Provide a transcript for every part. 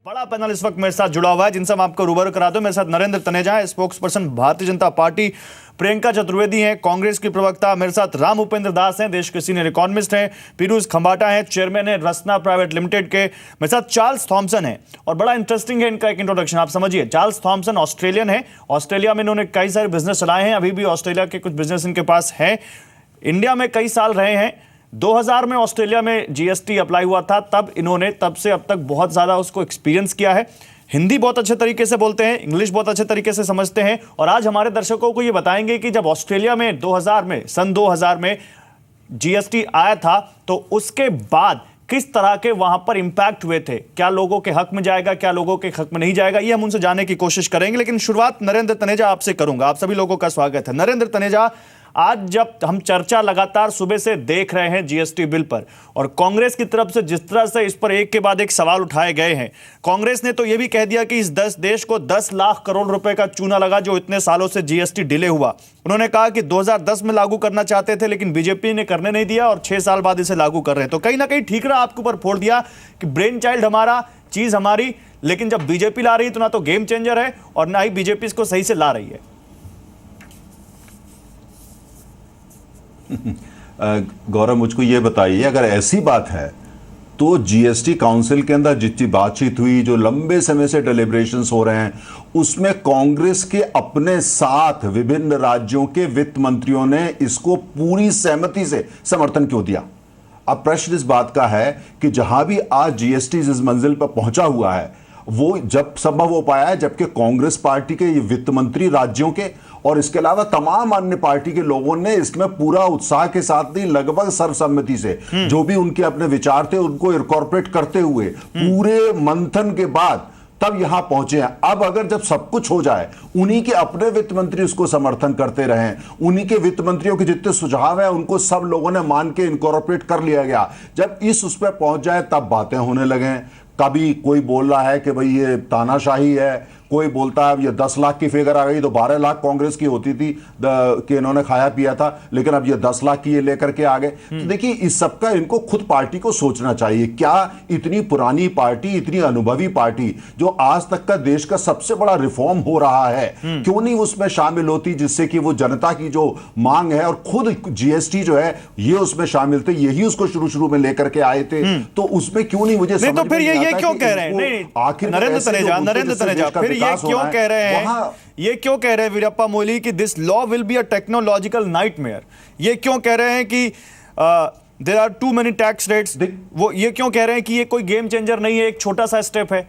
बड़ा पैनल इस वक्त मेरे साथ जुड़ा हुआ है जिनसे मैं आपको रूबरू करा दूं। मेरे साथ नरेंद्र तनेजा है, spokes person Bharatiya Janata party, Priyanka Chaturvedi हैं, कांग्रेस की प्रवक्ता, मेरे साथ राम उपेंद्र दास हैं, देश के सीनियर इकोनॉमिस्ट हैं, पीयूष खंबाटा हैं, चेयरमैन है रसना प्राइवेट लिमिटेड के, मेरे साथ चार्ल्स थॉमसन है। और बड़ा इंटरेस्टिंग है इनका एक इंट्रोडक्शन, आप समझिए। चार्ल्स थॉमसन ऑस्ट्रेलियन है, ऑस्ट्रेलिया में इन्होंने कई सारे बिजनेस चलाए हैं, अभी भी ऑस्ट्रेलिया के कुछ बिजनेस इनके पास है। इंडिया में कई साल रहे हैं। 2000 में ऑस्ट्रेलिया में जीएसटी अप्लाई हुआ था, तब से अब तक बहुत ज्यादा उसको एक्सपीरियंस किया है। हिंदी बहुत अच्छे तरीके से बोलते हैं, इंग्लिश बहुत अच्छे तरीके से समझते हैं। और आज हमारे दर्शकों को ये बताएंगे कि जब ऑस्ट्रेलिया में सन 2000 में जीएसटी आया था तो उसके बाद किस तरह के वहां पर इंपैक्ट हुए थे, क्या लोगों के हक में जाएगा, क्या लोगों के हक में नहीं जाएगा, ये हम उनसे जानने की कोशिश करेंगे। लेकिन शुरुआत नरेंद्र तनेजा आपसे करूंगा। आप सभी लोगों का स्वागत है। नरेंद्र तनेजा, आज जब हम चर्चा लगातार सुबह से देख रहे हैं जीएसटी बिल पर, और कांग्रेस की तरफ से जिस तरह से इस पर एक के बाद एक सवाल उठाए गए हैं, कांग्रेस ने तो यह भी कह दिया कि इस देश को 10 लाख करोड़ रुपए का चूना लगा जो इतने सालों से जीएसटी डिले हुआ। उन्होंने कहा कि 2010 में लागू करना चाहते थे लेकिन बीजेपी ने करने नहीं दिया और 6 साल बाद इसे लागू कर रहे हैं। तो कहीं ना कहीं ठीकरा आपके ऊपर फोड़ दिया कि ब्रेन चाइल्ड हमारा, चीज हमारी, लेकिन जब बीजेपी ला रही है तो ना तो गेम चेंजर है और ना ही बीजेपी इसको सही से ला रही है। गौरव, मुझको ये बताइए, अगर ऐसी बात है तो जीएसटी काउंसिल के अंदर जितनी बातचीत हुई, जो लंबे समय से डेलिब्रेशंस हो रहे हैं, उसमें कांग्रेस के अपने साथ विभिन्न राज्यों के वित्त मंत्रियों ने इसको पूरी सहमति से समर्थन क्यों दिया? अब प्रश्न इस बात का है कि जहां भी आज जीएसटी जिस मंजिल पर पहुंचा हुआ है वो जब संभव हो पाया है जबकि कांग्रेस पार्टी के वित्त मंत्री राज्यों के और इसके अलावा तमाम अन्य पार्टी के लोगों ने इसमें पूरा उत्साह के साथ नहीं, लगभग सर्वसम्मति से जो भी उनके अपने विचार थे उनको इनकॉर्पोरेट करते हुए पूरे मंथन के बाद तब यहां पहुंचे हैं। अब अगर जब सब कुछ हो जाए, उन्हीं के अपने वित्त मंत्री उसको समर्थन करते रहें, उन्हीं के वित्त मंत्रियों के जितने सुझाव हैं उनको सब लोगों ने मान के इनकॉर्पोरेट कर लिया गया, जब उस पर पहुंच जाए तब बातें होने लगे। कभी कोई बोल रहा है कि भाई ये तानाशाही है, कोई बोलता है ये 10 लाख की फिगर आ गई तो 12 लाख कांग्रेस की होती थी कि इन्होंने खाया पिया था, लेकिन अब ये 10 लाख की ये लेकर के आ गए। तो देखिए, इस सब का इनको खुद पार्टी को सोचना चाहिए। क्या इतनी पुरानी पार्टी, इतनी अनुभवी पार्टी जो आज तक का देश का सबसे बड़ा रिफॉर्म हो रहा है, क्यों नहीं उसमें शामिल होती, जिससे कि वो जनता की जो मांग है, और खुद जीएसटी जो है ये उसमें शामिल थे, यही उसको शुरू में लेकर के आए थे, तो उसमें क्यों नहीं मुझे समझ तो फिर ये क्यों कह रहे हैं? आखिर नरेंद्र तनेजा फिर ये क्यों कह रहे हैं, ये क्यों कह रहे हैं वीरप्पा मोइली कि this law will be a technological nightmare? ये क्यों कह रहे हैं कि there are too many tax rates? वो ये क्यों कह रहे हैं कि ये कोई गेम चेंजर नहीं है, एक छोटा सा स्टेप है?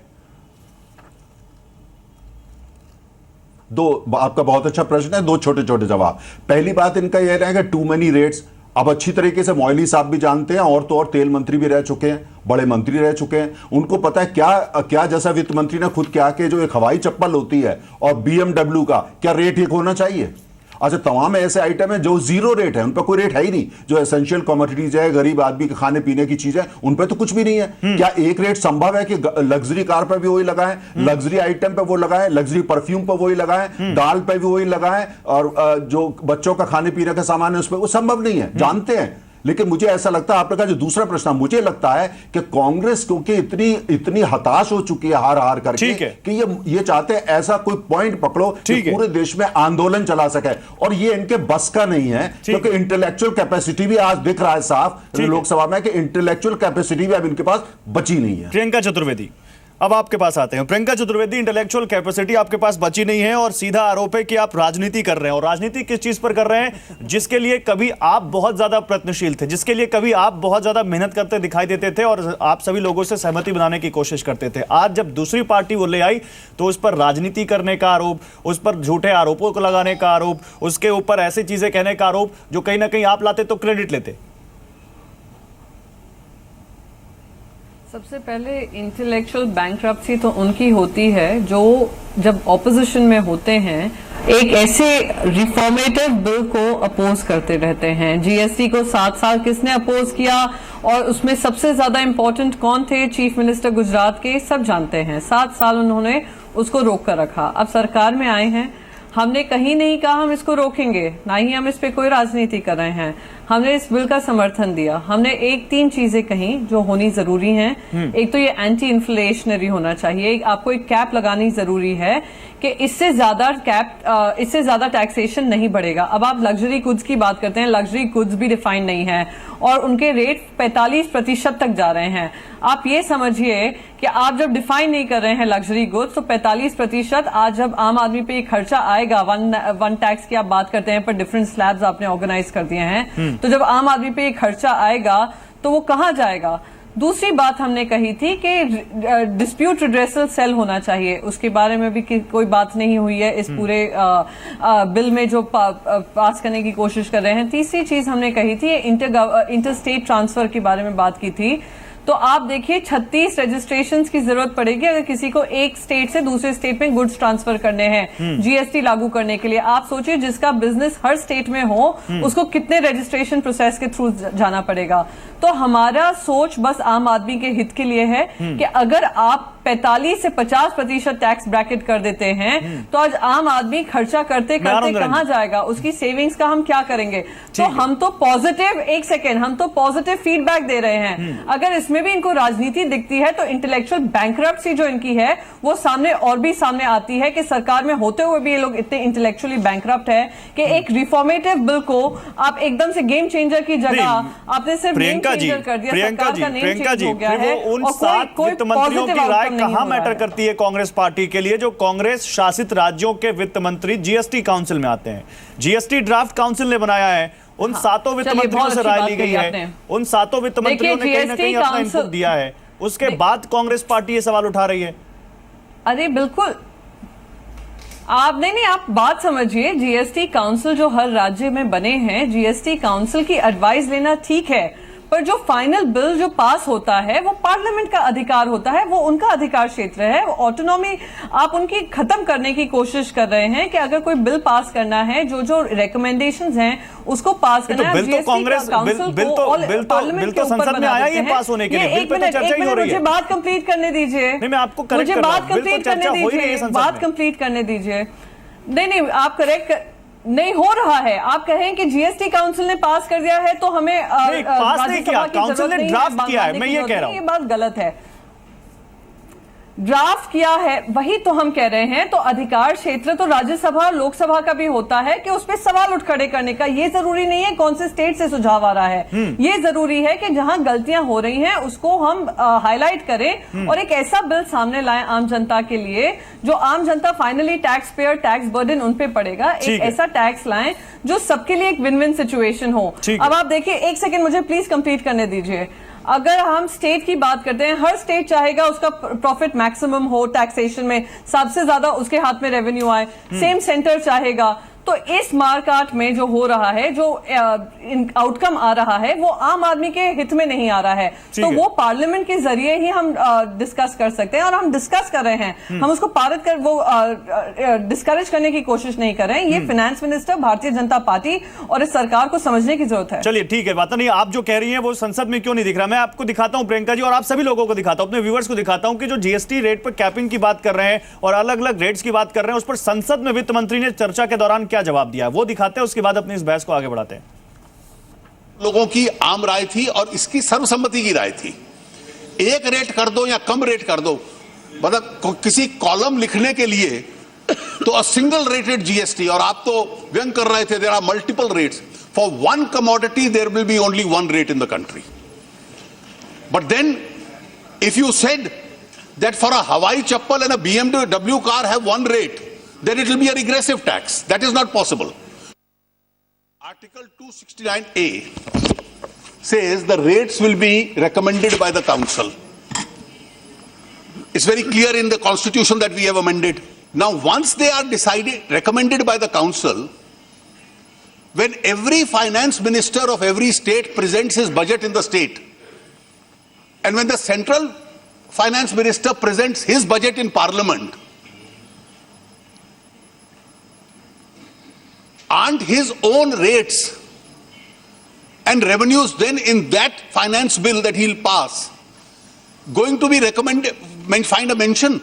आपका बहुत अच्छा प्रश्न है, दो छोटे छोटे जवाब। पहली बात इनका यह रहेगा टू मेनी रेट्स। अब अच्छी तरीके से मोइली साहब भी जानते हैं, और तो और तेल मंत्री भी रह चुके हैं, बड़े मंत्री रह चुके हैं, उनको पता है क्या जैसा वित्त मंत्री ने खुद क्या कि जो एक हवाई चप्पल होती है और बीएमडब्ल्यू का क्या रेट एक होना चाहिए। अच्छा, तमाम ऐसे आइटम है जो जीरो रेट है, उन पर कोई रेट है ही नहीं। जो एसेंशियल कमोडिटीज है, गरीब आदमी के खाने पीने की चीज है, उन पर तो कुछ भी नहीं है। क्या एक रेट संभव है कि लग्जरी कार पर भी वही लगाएं, लग्जरी आइटम पे वो लगाएं, लग्जरी परफ्यूम पर वही लगाएं, दाल पे भी वही लगाएं, और जो बच्चों का खाने पीने का सामान है उस पर वो संभव नहीं है, जानते हैं। लेकिन मुझे ऐसा लगता है, आपने कहा जो दूसरा प्रश्न, मुझे लगता है कि कांग्रेस क्योंकि इतनी हताश हो चुकी है हार करके कि ये चाहते हैं ऐसा कोई पॉइंट पकड़ो कि पूरे देश में आंदोलन चला सके, और ये इनके बस का नहीं है, क्योंकि इंटेलेक्चुअल कैपेसिटी भी आज दिख रहा है साफ लोकसभा में कि इंटेलेक्चुअल कैपेसिटी भी अब इनके पास बची नहीं है। प्रियंका चतुर्वेदी, अब आपके पास आते हैं। प्रियंका चतुर्वेदी, इंटेलेक्चुअल कैपेसिटी आपके पास बची नहीं है और सीधा आरोप है कि आप राजनीति कर रहे हैं। और राजनीति किस चीज पर कर रहे हैं? जिसके लिए कभी आप बहुत ज्यादा प्रयत्नशील थे, जिसके लिए कभी आप बहुत ज्यादा मेहनत करते दिखाई देते थे और आप सभी लोगों से सहमति बनाने की कोशिश करते थे। आज जब दूसरी पार्टी वो ले आई तो उस पर राजनीति करने का आरोप, उस पर झूठे आरोपों को लगाने का आरोप, उसके ऊपर ऐसी चीजें कहने का आरोप जो कहीं ना कहीं आप लाते तो क्रेडिट लेते। सबसे पहले इंटेलेक्चुअल बैंक्रप्सी तो उनकी होती है जो जब ऑपोजिशन में होते हैं एक ऐसे रिफॉर्मेटिव बिल को अपोज करते रहते हैं। जीएसटी को 7 साल किसने अपोज किया और उसमें सबसे ज्यादा इंपॉर्टेंट कौन थे? चीफ मिनिस्टर गुजरात के, सब जानते हैं। 7 साल उन्होंने उसको रोक कर रखा। अब सरकार में आए हैं, हमने कहीं नहीं कहा हम इसको रोकेंगे, ना ही हम इस पे कोई राजनीति कर रहे हैं। हमने इस बिल का समर्थन दिया। हमने तीन चीजें कही जो होनी जरूरी हैं। एक तो ये एंटी इन्फ्लेशनरी होना चाहिए, आपको एक कैप लगानी जरूरी है कि इससे ज्यादा टैक्सेशन नहीं बढ़ेगा। अब आप लग्जरी गुड्स की बात करते हैं, लग्जरी गुड्स भी डिफाइन नहीं है और उनके रेट 45% तक जा रहे हैं। आप ये समझिए कि आप जब डिफाइन नहीं कर रहे हैं लग्जरी गुड्स तो 45% आज जब आम आदमी पे ये खर्चा आएगा, वन टैक्स की आप बात करते हैं पर डिफरेंट स्लैब्स आपने ऑर्गेनाइज कर दिए हैं, तो जब आम आदमी पे ये खर्चा आएगा तो वो कहाँ जाएगा। दूसरी बात हमने कही थी कि डिस्प्यूट रिड्रेसल सेल होना चाहिए, उसके बारे में भी कोई बात नहीं हुई है इस पूरे बिल में जो पास करने की कोशिश कर रहे हैं। तीसरी चीज हमने कही थी इंटर स्टेट ट्रांसफर के बारे में बात की थी। तो आप देखिए 36 रजिस्ट्रेशंस की जरूरत पड़ेगी अगर किसी को एक स्टेट से दूसरे स्टेट में गुड्स ट्रांसफर करने हैं जीएसटी लागू करने के लिए। आप सोचिए जिसका बिजनेस हर स्टेट में हो उसको कितने रजिस्ट्रेशन प्रोसेस के थ्रू जाना पड़ेगा। तो हमारा सोच बस आम आदमी के हित के लिए है कि अगर आप 45 से 50% टैक्स ब्रैकेट कर देते हैं तो आज आम आदमी खर्चा करते करते कहां जाएगा, उसकी सेविंग्स का हम क्या करेंगे। तो हम तो पॉजिटिव फीडबैक दे रहे हैं। अगर इसमें भी इनको राजनीति दिखती है तो इंटेलेक्चुअल बैंकरप्सी जो इनकी है वो सामने आती है कि सरकार में होते हुए भी ये लोग इतने इंटेलेक्चुअली बैंकरप्ट है कि एक रिफॉर्मेटिव बिल को आप एकदम से गेम चेंजर की जगह आपने सिर्फ गेम चेंजर कर दिया। प्रियंका जी, उन 7 वित्त मंत्रियों की राय कहां मैटर करती है कांग्रेस पार्टी के लिए जो कांग्रेस शासित राज्यों के वित्त मंत्री जीएसटी काउंसिल में आते हैं। जीएसटी ड्राफ्ट काउंसिल ने बनाया है, उन 7 वित्त मंत्रियों से राय ली गई है, उन 7 वित्त मंत्रियों ने कहीं ना कहीं अपना इनपुट दिया है, उसके बाद कांग्रेस पार्टी ये सवाल उठा रही है। अरे बिल्कुल, आप नहीं आप बात समझिए। जीएसटी काउंसिल जो हर राज्य में बने हैं, जीएसटी काउंसिल की एडवाइस लेना ठीक है, पर जो फाइनल बिल जो पास होता है वो पार्लियामेंट का अधिकार होता है, वो उनका अधिकार क्षेत्र है। ऑटोनॉमी आप उनकी खत्म करने की कोशिश कर रहे हैं कि अगर कोई बिल पास करना है, जो रिकमेंडेशंस हैं उसको पास करना है। बिल तो कांग्रेस बिल तो संसद में आया ही पास होने के लिए, बिल पे तो चर्चा ही हो रही है। मुझे बात कंप्लीट करने दीजिए। नहीं, मैं आपको करेक्ट कर रहा हूं, बिल तो चर्चा हो ही रही है संसद में। बात कंप्लीट करने दीजिए। नहीं आप करेक्ट नहीं हो रहा है। आप कहें कि जीएसटी काउंसिल ने पास कर दिया है तो हमें पास नहीं किया, काउंसिल ने ड्राफ्ट किया है, मैं ये कह रहा हूं। ये बात गलत है। ड्राफ्ट किया है वही तो हम कह रहे हैं। तो अधिकार क्षेत्र तो राज्यसभा और लोकसभा का भी होता है कि उस पर सवाल उठ खड़े करने का। ये जरूरी नहीं है कौन से स्टेट से सुझाव आ रहा है, ये जरूरी है कि जहां गलतियां हो रही हैं उसको हम हाईलाइट करें और एक ऐसा बिल सामने लाएं आम जनता के लिए जो आम जनता finally tax payer tax burden उन पे पड़ेगा। एक ऐसा टैक्स लाएं जो सबके लिए एक विन विन सिचुएशन हो। अब आप देखिए, एक सेकेंड मुझे प्लीज कंप्लीट करने दीजिए। अगर हम स्टेट की बात करते हैं, हर स्टेट चाहेगा उसका प्रॉफिट मैक्सिमम हो, टैक्सेशन में सबसे ज्यादा उसके हाथ में रेवेन्यू आए। सेम सेंटर चाहेगा। तो इस मारकाट में जो हो रहा है, जो आउटकम आ रहा है, वो आम आदमी के हित में नहीं आ रहा है। तो वो पार्लियामेंट के जरिए ही हम डिस्कस कर सकते हैं और हम डिस्कस कर रहे हैं। हम उसको पारित कर वो डिस्करेज करने की कोशिश नहीं कर रहे हैं। ये finance minister Bharatiya Janata party और इस सरकार को समझने की जरूरत है। चलिए ठीक है, बात नहीं आप जो कह रही हैं वो संसद में क्यों नहीं दिख रहा। मैं आपको दिखाता हूं प्रियंका जी, और आप सभी लोगों को दिखाता हूं, अपने व्यूअर्स को दिखाता हूं कि जो जीएसटी रेट पर कैपिंग की बात कर रहे हैं और अलग अलग रेट्स की बात कर रहे हैं, उस पर संसद में वित्त मंत्री ने चर्चा के दौरान क्या जवाब दिया, वो दिखाते हैं। उसके बाद अपनी इस बहस को आगे बढ़ाते हैं। लोगों की आम राय थी और इसकी सर्वसम्मति की राय थी। एक रेट कर दो या कम रेट कर दो, मतलब किसी कॉलम लिखने के लिए तो अ सिंगल रेटेड जीएसटी, और आप तो व्यंग कर रहे थे there are multiple rates for one commodity, there will be only one rate in the country. But then if you said that for a hawai chappal and a BMW car have one rate, then it will be a regressive tax. That is not possible. Article 269A says the rates will be recommended by the council. It's very clear in the constitution that we have amended. Now, once they are decided, recommended by the council, when every finance minister of every state presents his budget in the state, and when the central finance minister presents his budget in parliament, aren't his own rates and revenues then in that finance bill that he'll pass going to be recommended, find a mention?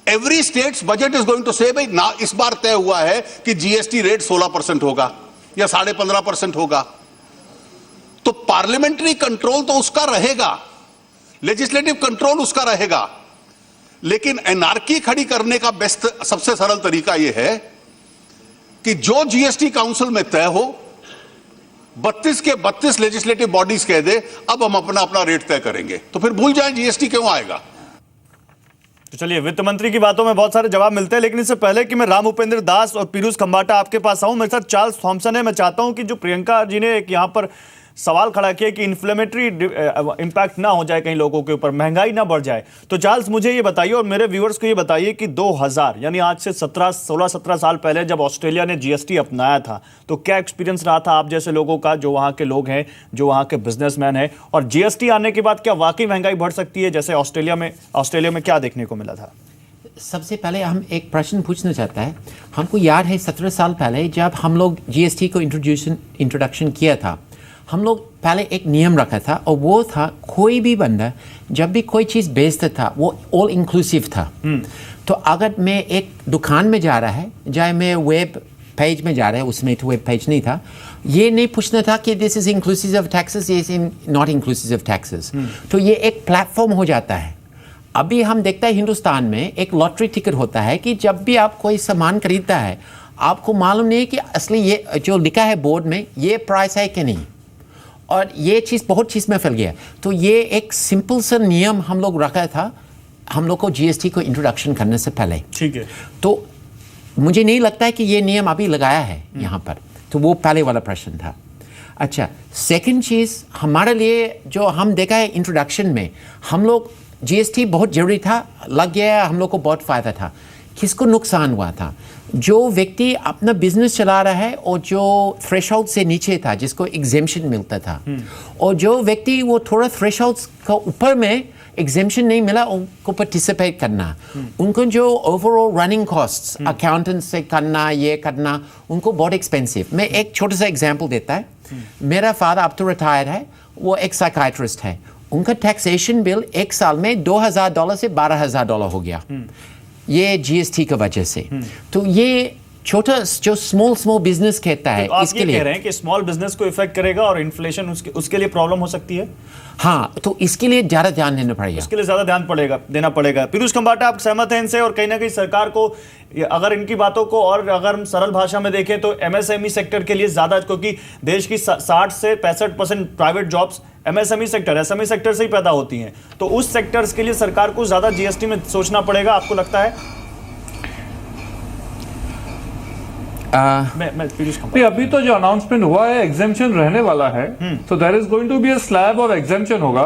Every state's budget is going to say, भाई ना इस बार तय हुआ है कि GST rate 16% होगा, या 15.5% होगा, तो पार्लियामेंट्री कंट्रोल तो उसका रहेगा, लेजिस्लेटिव कंट्रोल उसका रहेगा, लेकिन एनार्की खड़ी करने का बेस्ट सबसे सरल तरीका यह है कि जो जीएसटी काउंसिल में तय हो, 32 के 32 लेजिस्लेटिव बॉडीज कह दे अब हम अपना अपना रेट तय करेंगे, तो फिर भूल जाएं जीएसटी क्यों आएगा। तो चलिए, वित्त मंत्री की बातों में बहुत सारे जवाब मिलते हैं, लेकिन इससे पहले कि मैं राम उपेंद्र दास और पीयूष खंबाटा आपके पास आऊं, मेरे साथ चार्ल्स थॉमसन है। मैं चाहता हूं कि जो प्रियंका जी ने एक यहां पर सवाल खड़ा किया कि इन्फ्लेमेटरी इम्पैक्ट ना हो जाए कहीं लोगों के ऊपर, महंगाई ना बढ़ जाए, तो चार्ल्स मुझे ये बताइए और मेरे व्यूअर्स को ये बताइए कि 2000 यानी आज से 16-17 साल पहले जब ऑस्ट्रेलिया ने जीएसटी अपनाया था, तो क्या एक्सपीरियंस रहा था आप जैसे लोगों का, जो वहां के लोग हैं, जो वहां के बिजनेसमैन हैं, और जीएसटी आने के बाद क्या वाकई महंगाई बढ़ सकती है जैसे ऑस्ट्रेलिया में क्या देखने को मिला था? सबसे पहले हम एक प्रश्न पूछना चाहता है। हमको याद है 17 साल पहले जब हम लोग जीएसटी को इंट्रोडक्शन किया था, हम लोग पहले एक नियम रखा था, और वो था कोई भी बंदा जब भी कोई चीज़ बेचता था वो ऑल इंक्लूसिव था। तो अगर मैं एक दुकान में जा रहा है, चाहे मैं वेब पेज में जा रहा है, उसमें तो वेब पेज नहीं था, ये नहीं पूछना था कि this is inclusive of taxes, ये is not inclusive of taxes. तो ये एक प्लेटफॉर्म हो जाता है। अभी हम देखते हैं हिंदुस्तान में एक लॉटरी टिकट होता है कि जब भी आप कोई सामान खरीदता है, आपको मालूम नहीं है कि असली ये जो लिखा है बोर्ड में ये प्राइस है कि नहीं, और ये चीज़ बहुत चीज़ में फैल गया। तो ये एक सिंपल सा नियम हम लोग रखा था हम लोग को जीएसटी को इंट्रोडक्शन करने से पहले। ठीक है, तो मुझे नहीं लगता है कि ये नियम अभी लगाया है यहाँ पर। तो वो पहले वाला प्रश्न था। अच्छा, सेकंड चीज़ हमारे लिए जो हम देखा है इंट्रोडक्शन में, हम लोग जीएसटी बहुत ज़रूरी था, लग गया, हम लोग को बहुत फ़ायदा था। किसको नुकसान हुआ था? जो व्यक्ति अपना बिजनेस चला रहा है और जो थ्रेशोल्ड से नीचे था, जिसको एग्जेम्पशन मिलता था, और जो व्यक्ति वो थोड़ा थ्रेशोल्ड का ऊपर में एग्जेम्पशन नहीं मिला, उनको पार्टिसिपेट करना, उनको जो ओवरऑल रनिंग कॉस्ट्स अकाउंटेंट से करना, ये करना, उनको बहुत एक्सपेंसिव। मैं एक छोटा सा एग्जांपल देता है। मेरा फादर अब तो रिटायर्ड है, वो एक साइकाइट्रिस्ट है। उनका टैक्सेशन बिल एक साल में $2,000 से $12,000 हो गया, ये जीएसटी की वजह से। तो ये छोटा जो स्मॉल बिजनेस कहता है, तो आप इसके ये लिए कह रहे हैं कि स्मॉल बिजनेस को इफेक्ट करेगा और इन्फ्लेशन उसके लिए प्रॉब्लम हो सकती है? हाँ, तो इसके लिए ज़्यादा ध्यान देना पड़ेगा। इसके लिए ज्यादा ध्यान देना पड़ेगा। पीयूष खंबाटा, आप सहमत हैं इनसे? और कहीं ना कहीं सरकार को, अगर इनकी बातों को और अगर हम सरल भाषा में देखें तो एमएसएमई सेक्टर के लिए ज्यादा, क्योंकि देश की 60 से 65% प्राइवेट जॉब्स एमएसएमई सेक्टर से ही पैदा होती हैं, तो उस सेक्टर्स के लिए सरकार को ज्यादा जीएसटी में सोचना पड़ेगा, आपको लगता है? मैं पीयूष खंबाटा, अभी तो जो अनाउंसमेंट हुआ है एग्जेम्पशन रहने वाला है, तो there is going to be a slab of exemption होगा,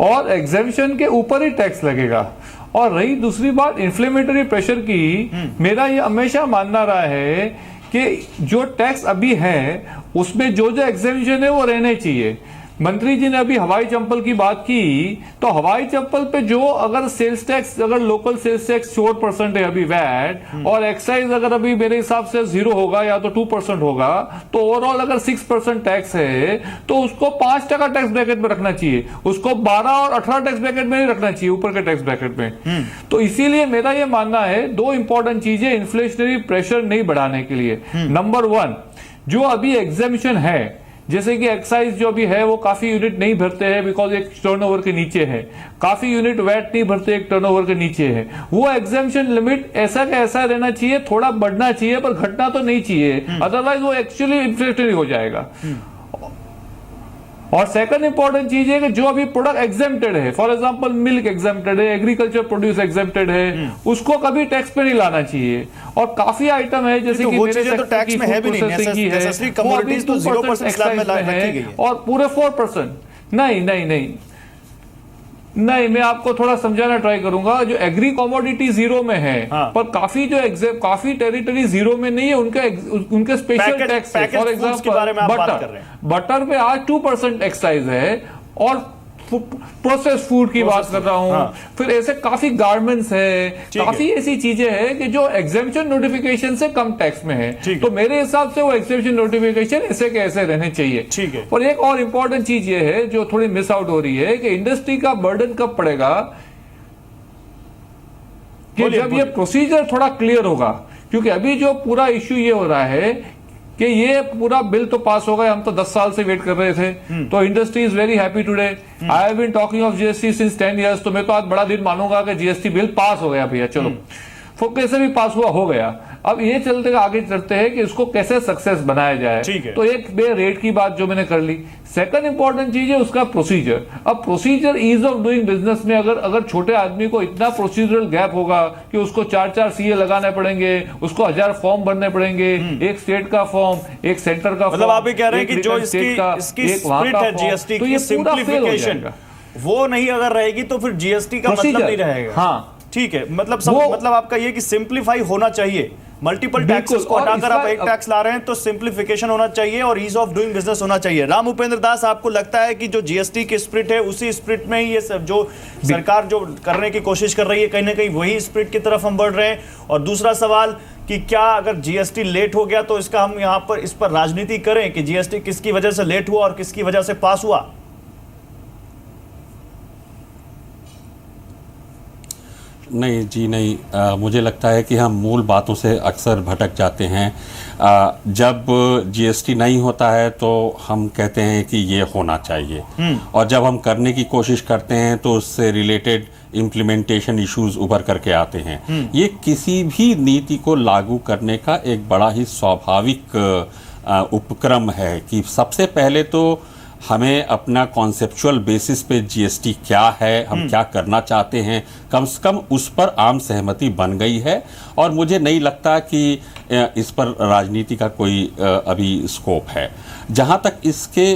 और एग्जेम्पशन के ऊपर ही टैक्स लगेगा। और रही दूसरी बात इन्फ्लेमेटरी प्रेशर की, मेरा ये हमेशा मानना रहा है कि जो टैक्स अभी है उसमें जो एग्जेम्पशन है वो रहने चाहिए। मंत्री जी ने अभी हवाई चप्पल की बात की, तो हवाई चप्पल पे जो अगर सेल्स टैक्स, अगर लोकल सेल्स टैक्स 4% है अभी वैट, और एक्साइज अगर अभी मेरे हिसाब से 0 होगा या तो 2% होगा, तो ओवरऑल अगर 6% टैक्स है तो उसको 5% टैक्स ब्रैकेट में रखना चाहिए, उसको 12 और 18 टैक्स ब्रैकेट में नहीं रखना चाहिए, ऊपर के टैक्स ब्रैकेट में। तो इसीलिए मेरा ये मानना है, दो इंपॉर्टेंट चीजें इन्फ्लेशनरी प्रेशर नहीं बढ़ाने के लिए। नंबर 1, जो अभी एग्जेम्पशन है, जैसे कि एक्साइज जो भी है वो काफी यूनिट नहीं भरते हैं बिकॉज एक टर्नओवर के नीचे है, काफी यूनिट वैट नहीं भरते एक टर्नओवर के नीचे है, वो एग्जेम्पशन लिमिट ऐसा का ऐसा रहना चाहिए, थोड़ा बढ़ना चाहिए पर घटना तो नहीं चाहिए, अदरवाइज वो एक्चुअली इन्फ्लेशनरी हो जाएगा। और सेकंड इंपॉर्टेंट चीज है कि जो अभी प्रोडक्ट एग्जेम्प्टेड है, फॉर एग्जांपल मिल्क एग्जेम्प्टेड है, एग्रीकल्चर प्रोड्यूस एग्जेम्प्टेड है, उसको कभी टैक्स पे नहीं लाना चाहिए। और काफी आइटम है जैसे कि मेरे तो टैक्स में है भी नहीं, नेसेसरी कमोडिटीज तो 0% स्लैब में रखी गई है, और पूरे 4%। नहीं, मैं आपको थोड़ा समझाना ट्राई करूंगा। जो एग्री कमोडिटी 0 में है, पर काफी टेरिटरी 0 में नहीं है, उनके स्पेशल टैक्स है। फॉर एग्जांपल बटर पे आज 2% एक्साइज है, और प्रोसेस फूड की बात कर रहा हूं, फिर ऐसे काफी गारमेंट्स है, काफी ऐसी चीजें हैं कि जो एग्जेम्पशन नोटिफिकेशन से कम टैक्स में है। तो मेरे हिसाब से वो एग्जेम्पशन नोटिफिकेशन ऐसे के ऐसे रहने चाहिए। और एक और इंपॉर्टेंट चीज ये है जो थोड़ी मिस आउट हो रही है कि इंडस्ट्री का बर्डन कब पड़ेगा, कि जब ये प्रोसीजर थोड़ा क्लियर होगा। क्योंकि अभी जो पूरा इश्यू ये हो रहा है कि ये पूरा बिल तो पास हो गया, हम तो 10 साल से वेट कर रहे थे। तो industry is very happy today. I have been talking of GST since 10 years. तो मैं तो आज बड़ा दिन मानूंगा कि जीएसटी बिल पास हो गया भैया, चलो वो कैसे भी पास हुआ हो गया। अब ये चलते आगे चलते हैं कि इसको कैसे सक्सेस बनाया जाए। ठीक है। तो एक बे रेट की बात जो मैंने कर ली। सेकंड इंपॉर्टेंट चीज है उसका प्रोसीजर। अब procedure, ease of doing business में अगर छोटे आदमी को इतना प्रोसीजरल गैप होगा कि उसको 4 सीए लगाने पड़ेंगे, उसको 1000 फॉर्म भरने पड़ेंगे, एक स्टेट का फॉर्म, एक सेंटर का, मतलब आप ये कह रहे हैं कि जो इसकी स्प्रिट है जीएसटी की सिंप्लीफिकेशन, वो नहीं अगर रहेगी तो फिर जीएसटी का मतलब नहीं रहेगा। हाँ ठीक है, मतलब आपका ये कि सिंप्लीफाई होना चाहिए, मल्टीपल टैक्सेस को हटाकर आप एक टैक्स ला रहे हैं तो सिंप्लीफिकेशन होना चाहिए और ईज ऑफ डूइंग बिजनेस होना चाहिए। राम उपेंद्र दास, आपको लगता है कि जो जीएसटी की स्प्रिट है उसी स्प्रिट में ही ये सब जो सरकार जो करने की कोशिश कर रही है, कहीं ना कहीं वही स्प्रिट की तरफ हम बढ़ रहे हैं? और दूसरा सवाल कि क्या अगर जीएसटी लेट हो गया तो इसका हम यहाँ पर इस पर राजनीति करें कि जीएसटी किसकी वजह से लेट हुआ और किसकी वजह से पास हुआ? नहीं जी नहीं, मुझे लगता है कि हम मूल बातों से अक्सर भटक जाते हैं। जब जीएसटी नहीं होता है तो हम कहते हैं कि ये होना चाहिए, और जब हम करने की कोशिश करते हैं तो उससे रिलेटेड इम्प्लीमेंटेशन इश्यूज उभर करके आते हैं। ये किसी भी नीति को लागू करने का एक बड़ा ही स्वाभाविक उपक्रम है कि सबसे पहले तो हमें अपना कॉन्सेप्चुअल बेसिस पे जीएसटी क्या है, हम क्या करना चाहते हैं, कम से कम उस पर आम सहमति बन गई है। और मुझे नहीं लगता कि इस पर राजनीति का कोई अभी स्कोप है। जहाँ तक इसके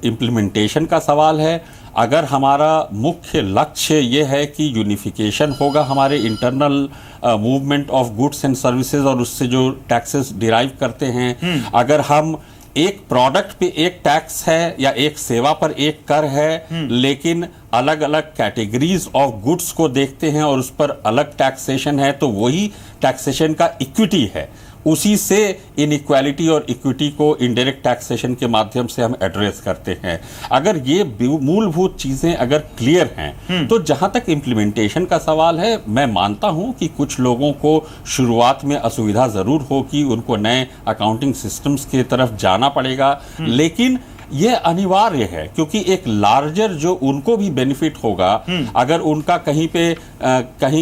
इम्प्लीमेंटेशन का सवाल है, अगर हमारा मुख्य लक्ष्य ये है कि यूनिफिकेशन होगा हमारे internal movement of goods and services और उससे जो टैक्सेस डिराइव करते हैं, अगर हम एक प्रोडक्ट पे एक टैक्स है या एक सेवा पर एक कर है, लेकिन अलग अलग कैटेगरीज ऑफ गुड्स को देखते हैं और उस पर अलग टैक्सेशन है, तो वही टैक्सेशन का इक्विटी है। उसी से इनइक्वालिटी और इक्विटी को इनडायरेक्ट टैक्सेशन के माध्यम से हम एड्रेस करते हैं। अगर ये मूलभूत चीजें अगर क्लियर हैं, तो जहां तक इम्प्लीमेंटेशन का सवाल है, मैं मानता हूं कि कुछ लोगों को शुरुआत में असुविधा जरूर होगी, उनको नए अकाउंटिंग सिस्टम्स की तरफ जाना पड़ेगा, लेकिन ये अनिवार्य है क्योंकि एक लार्जर जो उनको भी बेनिफिट होगा, अगर उनका कहीं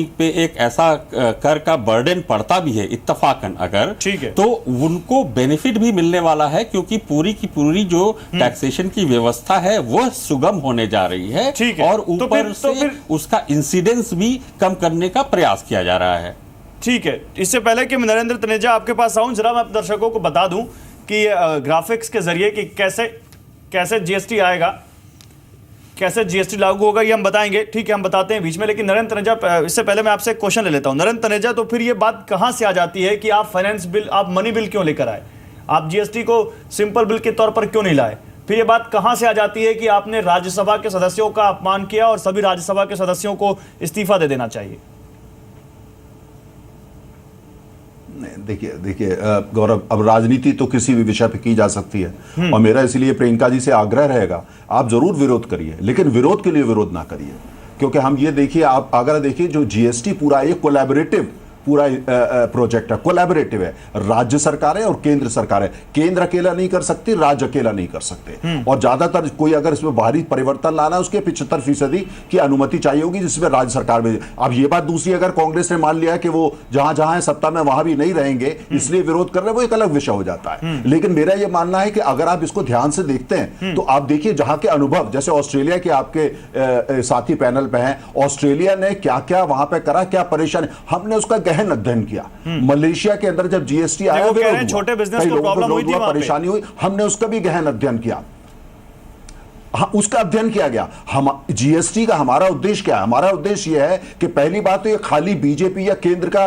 पे एक ऐसा कर का बर्डन पड़ता भी है इत्तफाकन अगर, ठीक है, तो उनको बेनिफिट भी मिलने वाला है क्योंकि पूरी की पूरी जो टैक्सेशन की व्यवस्था है वह सुगम होने जा रही है, और ऊपर से उसका इंसिडेंस भी कम करने का प्रयास किया जा रहा है। ठीक है, इससे पहले कि मैं नरेंद्र तनेजा आपके पास आऊं, जरा मैं दर्शकों को बता दूं कि ग्राफिक्स के जरिए कि कैसे जीएसटी आएगा, कैसे जीएसटी लागू होगा, ये हम बताएंगे। ठीक है, हम बताते हैं बीच में, लेकिन नरेंद्र तनेजा, इससे पहले मैं आपसे एक क्वेश्चन ले लेता हूं। नरेंद्र तनेजा, तो फिर ये बात कहां से आ जाती है कि आप फाइनेंस बिल, आप मनी बिल क्यों लेकर आए? आप जीएसटी को सिंपल बिल के तौर पर क्यों नहीं लाए? फिर ये बात कहां से आ जाती है कि आपने राज्यसभा के सदस्यों का अपमान किया और सभी राज्यसभा के सदस्यों को इस्तीफा दे देना चाहिए? देखिए गौरव, अब राजनीति तो किसी भी विषय पे की जा सकती है, और मेरा इसलिए प्रियंका जी से आग्रह रहेगा, आप जरूर विरोध करिए, लेकिन विरोध के लिए विरोध ना करिए। क्योंकि हम ये देखिए, आप अगर देखिए जो जीएसटी पूरा ये कोलैबोरेटिव पूरा प्रोजेक्ट है, कोलैबोरेटिव है, राज्य सरकार है और केंद्र सरकार है। केंद्र अकेला नहीं कर सकती, राज्य अकेला नहीं कर सकते, और ज्यादातर कोई अगर इसमें बाहरी परिवर्तन लाना है उसके 75% की अनुमति चाहिए होगी, जिसमें राज्य सरकार में। अब ये बात दूसरी, अगर कांग्रेस ने मान लिया कि वो जहां जहां है सत्ता में वहां भी नहीं रहेंगे इसलिए विरोध कर रहे हैं, वो एक अलग विषय हो जाता है। लेकिन मेरा यह मानना है कि अगर आप इसको ध्यान से देखते हैं तो आप देखिए जहां के अनुभव, जैसे ऑस्ट्रेलिया के आपके साथी पैनल पे हैं, ऑस्ट्रेलिया ने क्या क्या वहां पे करा, क्या परेशानी, हमने उसका गहन अध्ययन किया। मलेशिया के अंदर जब जीएसटी आया, छोटे बिजनेस को प्रॉब्लम हुई थी, परेशानी हुई, हमने उसका भी गहन अध्ययन किया। उसका अध्ययन किया गया। हम जीएसटी का हमारा उद्देश्य क्या है? हमारा उद्देश्य यह है कि पहली बात तो ये खाली बीजेपी या केंद्र का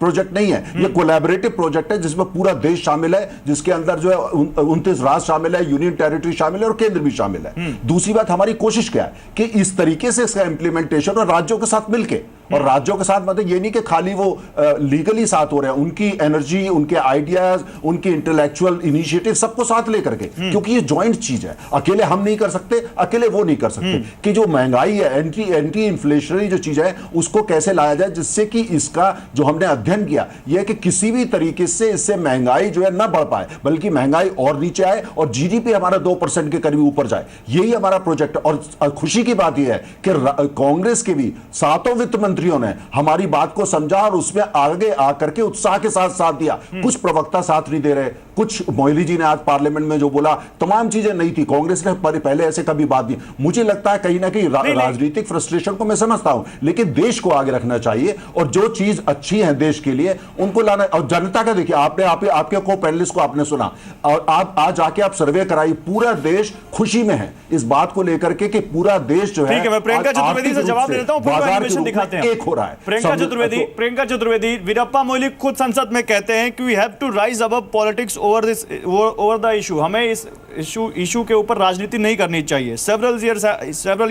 प्रोजेक्ट नहीं है, ये कोलैबोरेटिव प्रोजेक्ट है जिसमें पूरा देश शामिल है, जिसके अंदर जो है 29 राज्य शामिल है, यूनियन टेरिटरी शामिल है और केंद्र भी शामिल है। दूसरी बात, हमारी कोशिश क्या है कि इस तरीके से इसका इंप्लीमेंटेशन और राज्यों के साथ मिलकर और राज्यों के साथ मतलब ये नहीं कि खाली वो लीगली साथ हो रहे हैं, उनकी एनर्जी, उनके आइडियाज, उनकी इंटेलेक्चुअल इनिशिएटिव सबको साथ लेकर के, क्योंकि ये जॉइंट चीज है। अकेले हम नहीं कर सकते, अकेले वो नहीं कर सकते। कि जो महंगाई है, एंटी इन्फ्लेशनरी जो चीज है, उसको कैसे लाया जाए जिससे कि इसका जो हमने अध्ययन किया यह है कि किसी भी तरीके से इससे महंगाई जो है ना बढ़ पाए, बल्कि महंगाई और नीचे आए और जीडीपी हमारा 2% के करीब ऊपर जाए। यही हमारा प्रोजेक्ट है। और खुशी की बात यह है कि कांग्रेस के भी 7 वित्त मंत्रियों ने हमारी बात को समझा और उसमें आगे आकर के उत्साह के साथ साथ दिया। कुछ प्रवक्ता साथ नहीं दे रहे, कुछ मोइली जी ने आज पार्लियामेंट में जो बोला तमाम चीजें नहीं थी, कांग्रेस ने पहले ऐसे कभी बात नहीं। मुझे लगता है कहीं ना कहीं राजनीतिक फ्रस्ट्रेशन को मैं समझता हूं, लेकिन देश को आगे रखना चाहिए और जो चीज अच्छी है देश के लिए उनको लाना। और जनता का देखिए, आपके को पैनलिस्ट को आपने सुना और आप आज आके आप सर्वे कराई, पूरा देश खुशी में है इस बात को लेकर के कि पूरा देश जो है। ठीक है, मैं प्रियंका चतुर्वेदी से जवाब देता हूं, फिर एनिमेशन दिखाते हैं। एक हो रहा है प्रियंका चतुर्वेदी, वीरप्पा मोइली खुद संसद में कहते हैं कि we have to rise above politics over the issue. हमें इस इशू के ऊपर राजनीति नहीं करनी चाहिए। Several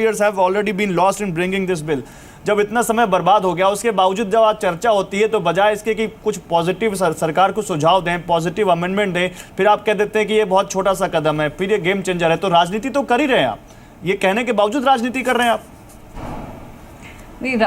years have already been lost in bringing this bill. जब इतना समय बर्बाद हो गया, उसके बावजूद जब आज चर्चा होती है तो बजाय इसके कि कुछ पॉजिटिव सरकार को सुझाव दें, पॉजिटिव अमेंडमेंट दें, फिर आप कह देते हैं कि ये बहुत छोटा सा कदम है, फिर ये गेम चेंजर है। तो राजनीति तो कर ही रहे हैं आप, ये कहने के बावजूद राजनीति कर रहे हैं आप। नहीं,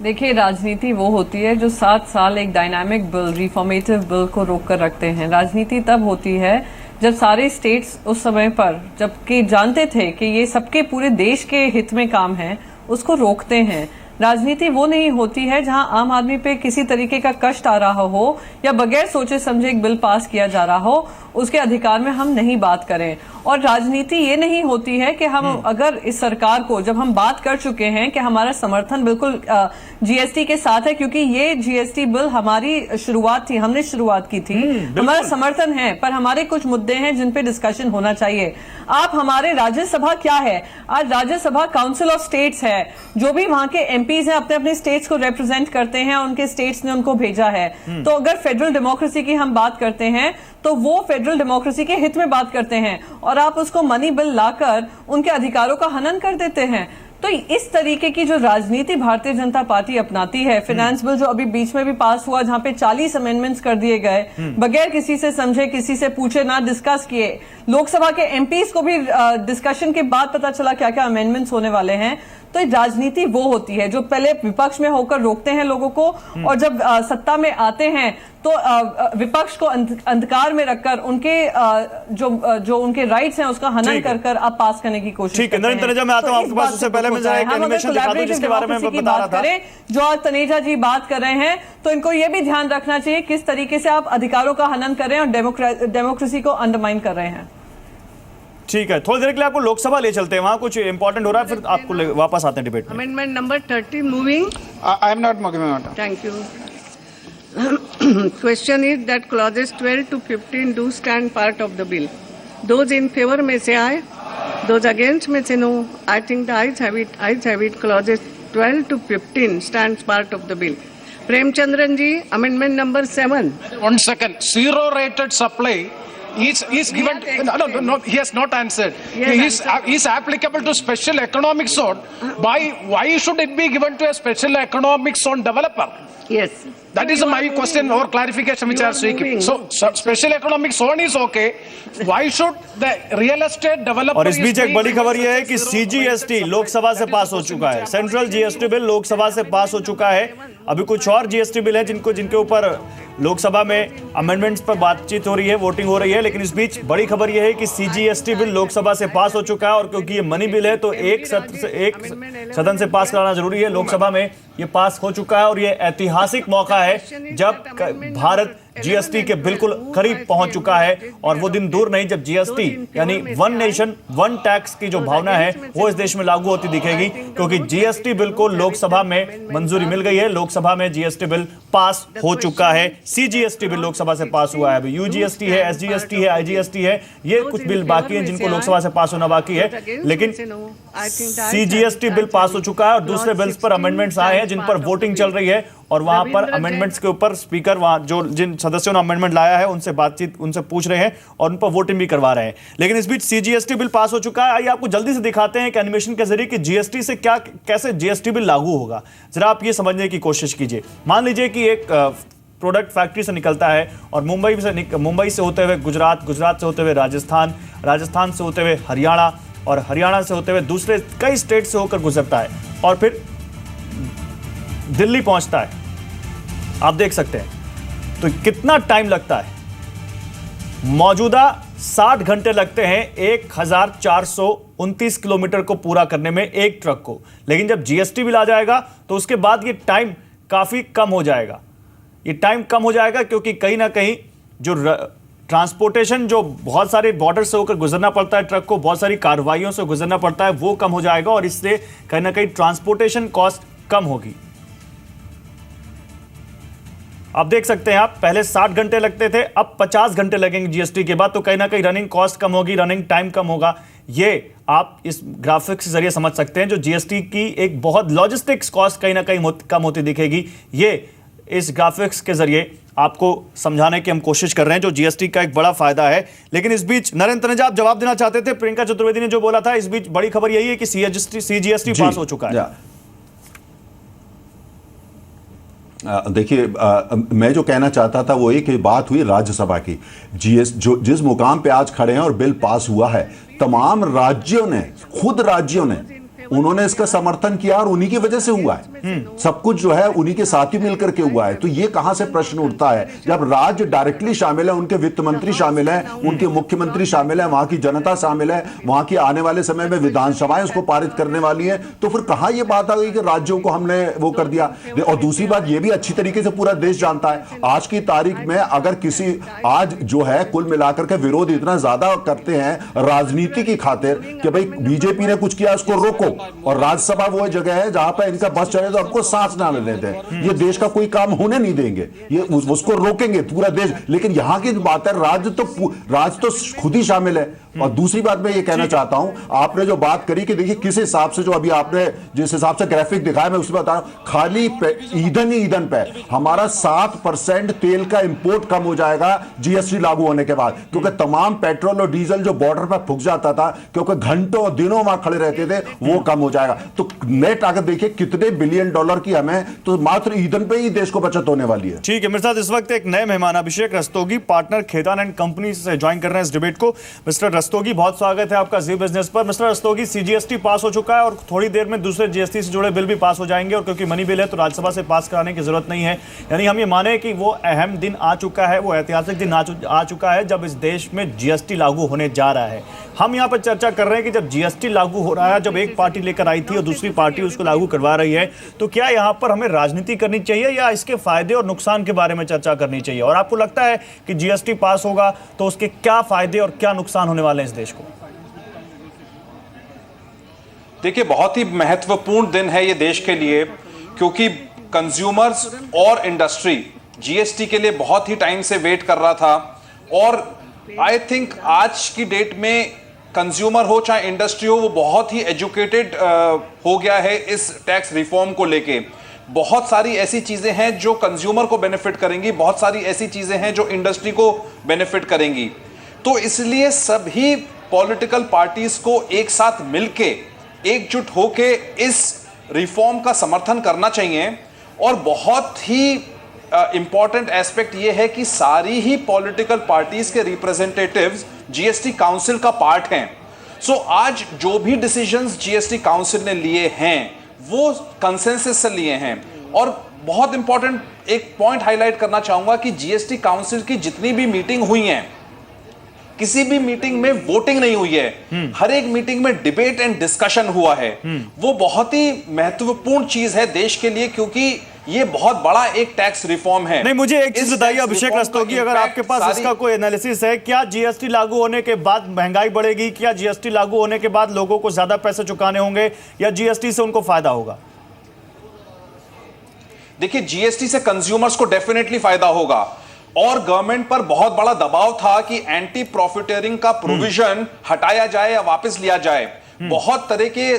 देखिए, राजनीति वो होती है जो 7 साल एक डायनामिक बिल, रिफॉर्मेटिव बिल को रोक कर रखते हैं। राजनीति तब होती है जब सारे स्टेट्स उस समय पर, जबकि जानते थे कि ये सबके पूरे देश के हित में काम है, उसको रोकते हैं। राजनीति वो नहीं होती है जहां आम आदमी पे किसी तरीके का कष्ट आ रहा हो या बगैर सोचे समझे एक बिल पास किया जा रहा हो, उसके अधिकार में हम नहीं बात करें। और राजनीति ये नहीं होती है कि हम अगर इस सरकार को, जब हम बात कर चुके हैं कि हमारा समर्थन बिल्कुल जीएसटी के साथ है, क्योंकि ये जीएसटी बिल हमारी शुरुआत थी, हमने शुरुआत की थी, हमारा समर्थन है, पर हमारे कुछ मुद्दे हैं जिन पे डिस्कशन होना चाहिए। आप हमारे राज्यसभा क्या है, आज राज्यसभा काउंसिल ऑफ स्टेट्स है, जो भी वहां के एमपीज हैं अपने अपने स्टेट्स को रिप्रेजेंट करते हैं और उनके स्टेट्स ने उनको भेजा है। तो अगर फेडरल डेमोक्रेसी की हम बात करते हैं तो वो फेडरल डेमोक्रेसी के हित में बात करते हैं, और आप उसको मनी बिल लाकर उनके अधिकारों का हनन कर देते हैं। तो इस तरीके की जो राजनीति भारतीय जनता पार्टी अपनाती है, फाइनेंस बिल जो अभी बीच में भी पास हुआ जहां पे 40 अमेंडमेंट्स कर दिए गए बगैर किसी से समझे, किसी से पूछे, ना डिस्कस किए। लोकसभा के एमपीज को भी डिस्कशन के बाद पता चला क्या क्या अमेंडमेंट्स होने वाले हैं। तो राजनीति वो होती है जो पहले विपक्ष में होकर रोकते हैं लोगों को, और जब सत्ता में आते हैं तो विपक्ष को अंधकार में रखकर उनके जो उनके राइट्स हैं उसका हनन कर आप पास करने की कोशिश करते हैं। ठीक है, तनेजा, मैं आता हूं आपके पास। उससे पहले मैं जरा एक एनिमेशन दिखा दूं जिसके बारे में मैं बता रहा था। जो आज तनेजा जी बात कर रहे हैं, तो इनको ये भी ध्यान रखना चाहिए किस तरीके से आप अधिकारों का हनन कर रहे हैं और डेमोक्रेसी को अंडरमाइन कर रहे हैं। ठीक है, थोड़ी देर के लिए आपको लोकसभा ले चलते हैं, वहां कुछ इंपॉर्टेंट हो रहा है, फिर आपको वापस आते हैं डिबेट में। Amendment number 30 moving. I am not moving, madam. Thank you. Question is that clauses 12 to 15 do stand part of the bill. Those in favor may say aye. Those against may say no. I think the ayes have it. Ayes have it. Clauses 12 to 15 stands part of the bill. Premchandran ji, amendment number 7. 1 second. Zero rated supply is given. No, he has not answered. Is applicable to special economic zone. Why should it be given to a special economic zone developer? Yes. That is my question or clarification which I am seeking. So special economic zone is okay. Why should the real estate developer? और इस बीच एक बड़ी खबर यह है कि CGST Lok Sabha से पास हो चुका है। सेंट्रल जीएसटी बिल लोकसभा से पास हो चुका है। अभी कुछ और जीएसटी बिल है जिनके ऊपर लोकसभा में अमेंडमेंट्स पर बातचीत हो रही है, वोटिंग हो रही है। लेकिन इस बीच बड़ी खबर यह है कि सीजीएसटी बिल लोकसभा से पास हो चुका है, और क्योंकि ये मनी बिल है तो एक सदन से पास कराना जरूरी है। लोकसभा में ये पास हो चुका है और ये ऐतिहासिक मौका है जब भारत जीएसटी के बिल्कुल करीब पहुंच चुका है। और वो दिन दूर नहीं जब जीएसटी यानी वन नेशन वन टैक्स की जो भावना है वो इस देश में लागू होती दिखेगी, क्योंकि जीएसटी बिल को लोकसभा में मंजूरी मिल गई है। लोकसभा में जीएसटी बिल पास हो चुका है। सीजीएसटी बिल लोकसभा से पास हुआ है। अभी यूजीएसटी है, एसजीएसटी है, आईजीएसटी है, ये कुछ बिल बाकी हैं जिनको लोकसभा से पास होना बाकी है। लेकिन सीजीएसटी बिल पास हो चुका है और दूसरे बिल्स पर अमेंडमेंट्स आए हैं जिन पर वोटिंग चल रही है। और वहां पर रविंद्र अमेंडमेंट्स के ऊपर स्पीकर वहां जो जिन सदस्यों ने अमेंडमेंट लाया है उनसे बातचीत उनसे पूछ रहे हैं और उन पर वोटिंग भी करवा रहे हैं। लेकिन इस बीच सीजीएसटी बिल पास हो चुका है। आइए आपको जल्दी से दिखाते हैं एक एनिमेशन के जरिए कि जीएसटी से कैसे जीएसटी बिल लागू होगा। जरा आप ये समझने की कोशिश कीजिए। मान लीजिए कि एक प्रोडक्ट फैक्ट्री से निकलता है और मुंबई से होते हुए गुजरात, गुजरात से होते हुए राजस्थान, राजस्थान से होते हुए हरियाणा और हरियाणा से होते हुए दूसरे कई स्टेट से होकर गुजरता है और फिर दिल्ली पहुंचता है। आप देख सकते हैं तो कितना टाइम लगता है। मौजूदा 60 घंटे लगते हैं 1429 किलोमीटर को पूरा करने में एक ट्रक को। लेकिन जब जीएसटी बिल आ जाएगा तो उसके बाद ये टाइम काफी कम हो जाएगा। ये टाइम कम हो जाएगा क्योंकि कहीं ना कहीं जो ट्रांसपोर्टेशन जो बहुत सारे बॉर्डर से होकर गुजरना पड़ता है, ट्रक को बहुत सारी कार्रवाइयों से गुजरना पड़ता है, वो कम हो जाएगा और इससे कहीं ना कहीं ट्रांसपोर्टेशन कॉस्ट कम होगी। आप देख सकते हैं, आप पहले 60 घंटे लगते थे, अब 50 घंटे लगेंगे जीएसटी के बाद। तो कहीं ना कहीं रनिंग कॉस्ट कम होगी, रनिंग टाइम कम होगा। ये आप इस ग्राफिक्स के जरिए समझ सकते हैं। जो जीएसटी की एक बहुत लॉजिस्टिक्स कॉस्ट कहीं ना कहीं कम होती दिखेगी, ये इस ग्राफिक्स के जरिए आपको समझाने की हम कोशिश कर रहे हैं, जो जीएसटी का एक बड़ा फायदा है। लेकिन इस बीच नरेंद्र तनेजा आप जवाब देना चाहते थे प्रियंका चतुर्वेदी ने जो बोला था। इस बीच बड़ी खबर यही है कि सीजीएसटी पास हो चुका है। देखिए, मैं जो कहना चाहता था वो एक बात हुई राज्यसभा की। जिस मुकाम पे आज खड़े हैं और बिल पास हुआ है, तमाम राज्यों ने, खुद राज्यों ने उन्होंने इसका समर्थन किया और उन्हीं की वजह से हुआ है। सब कुछ जो है उन्हीं के साथ ही मिलकर के हुआ है। तो ये कहां से प्रश्न उठता है जब राज्य डायरेक्टली शामिल है, उनके वित्त मंत्री शामिल है, उनके मुख्यमंत्री शामिल है, वहां की जनता शामिल है, वहां की आने वाले समय में विधानसभाएं उसको पारित करने वाली है। तो फिर कहां ये बात आ गई कि राज्यों को हमने वो कर दिया। और दूसरी बात ये भी अच्छी तरीके से पूरा देश जानता है, आज की तारीख में अगर किसी आज जो है कुल मिलाकर के विरोध इतना ज्यादा करते हैं राजनीति की खातिर कि भाई बीजेपी ने कुछ किया उसको रोको, और राज्यसभा वो जगह है जहां पर इनका बस चले तो आपको सांस ना लेने दें। ये देश का कोई काम होने नहीं देंगे, ये उसको रोकेंगे पूरा देश। लेकिन यहां की बात है राज्य तो खुद ही शामिल है। और दूसरी बात मैं ये कहना चाहता हूं, आपने जो बात करी कि देखिए किस हिसाब से जो अभी आपने जिस हिसाब से ग्राफिक दिखाया, मैं उसमें बता रहा हूं, खाली ईंधन पे हमारा 7% तेल का इंपोर्ट कम हो जाएगा जीएसटी लागू होने के बाद। क्योंकि तमाम पेट्रोल और डीजल जो बॉर्डर पर फूक जाता था, क्योंकि घंटों दिनों वहां खड़े रहते थे, वो कम हो जाएगा। तो नेट अगर देखिए कितने बिलियन डॉलर की हमें तो मात्र ईंधन पे ही देश को बचत होने वाली है। ठीक है, मेरे साथ इस वक्त एक नए मेहमान Abhishek Rastogi, partner Khaitan and company से ज्वाइन कर रहे हैं इस डिबेट को। मिस्टर रस्तोगी, बहुत स्वागत है आपका जी बिजनेस पर। मिस्टर रस्तोगी, सीजीएसटी पास हो चुका है और थोड़ी देर में दूसरे जीएसटी से जुड़े बिल भी पास हो जाएंगे, और क्योंकि मनी बिल है तो राज्यसभा से पास कराने की जरूरत नहीं है। यानी हम ये माने कि वो अहम दिन आ चुका है, वो ऐतिहासिक दिन आ चुका है जब इस देश में जीएसटी लागू होने जा रहा है। हम यहाँ पर चर्चा कर रहे हैं कि जब जीएसटी लागू हो रहा है, जब एक पार्टी लेकर आई थी और दूसरी पार्टी उसको लागू करवा रही है, तो क्या यहाँ पर हमें राजनीति करनी चाहिए या इसके फायदे और नुकसान के बारे में चर्चा करनी चाहिए? और आपको लगता है कि जीएसटी पास होगा तो उसके क्या फायदे और क्या नुकसान होने वाले हैं इस देश को? देखिए, बहुत ही महत्वपूर्ण दिन है ये देश के लिए, क्योंकि कंज्यूमर्स और इंडस्ट्री जीएसटी के लिए बहुत ही टाइम से वेट कर रहा था। और आई थिंक आज की डेट में कंज्यूमर हो चाहे इंडस्ट्री हो, वो बहुत ही एजुकेटेड हो गया है इस टैक्स रिफॉर्म को लेके। बहुत सारी ऐसी चीजें हैं जो कंज्यूमर को बेनिफिट करेंगी, बहुत सारी ऐसी चीजें हैं जो इंडस्ट्री को बेनिफिट करेंगी। तो इसलिए सभी पॉलिटिकल पार्टीज को एक साथ मिलके एकजुट होके इस रिफॉर्म का समर्थन करना चाहिए। और बहुत ही इंपॉर्टेंट एस्पेक्ट ये है कि सारी ही पॉलिटिकल पार्टीज के रिप्रेजेंटेटिव्स जीएसटी काउंसिल का पार्ट हैं। सो आज जो भी डिसीजंस जीएसटी काउंसिल ने लिए हैं वो कंसेंसस से लिए हैं। और बहुत इंपॉर्टेंट एक पॉइंट हाईलाइट करना चाहूंगा कि जीएसटी काउंसिल की जितनी भी मीटिंग हुई हैं, किसी भी मीटिंग में वोटिंग नहीं हुई है, हर एक मीटिंग में डिबेट एंड डिस्कशन हुआ है। वो बहुत ही महत्वपूर्ण चीज है देश के लिए, क्योंकि ये बहुत बड़ा एक टैक्स रिफॉर्म है। नहीं, मुझे एक चीज बताइए अभिषेक रस्तोगी, अगर आपके पास इसका कोई एनालिसिस है, क्या जीएसटी लागू होने के बाद महंगाई बढ़ेगी? क्या जीएसटी लागू होने के बाद लोगों को ज्यादा पैसे चुकाने होंगे या जीएसटी से उनको फायदा होगा? देखिए, जीएसटी से कंज्यूमर्स को डेफिनेटली फायदा होगा। और गवर्नमेंट पर बहुत बड़ा दबाव था कि एंटी प्रॉफिटेरिंग का प्रोविजन हटाया जाए या वापस लिया जाए। बहुत तरह के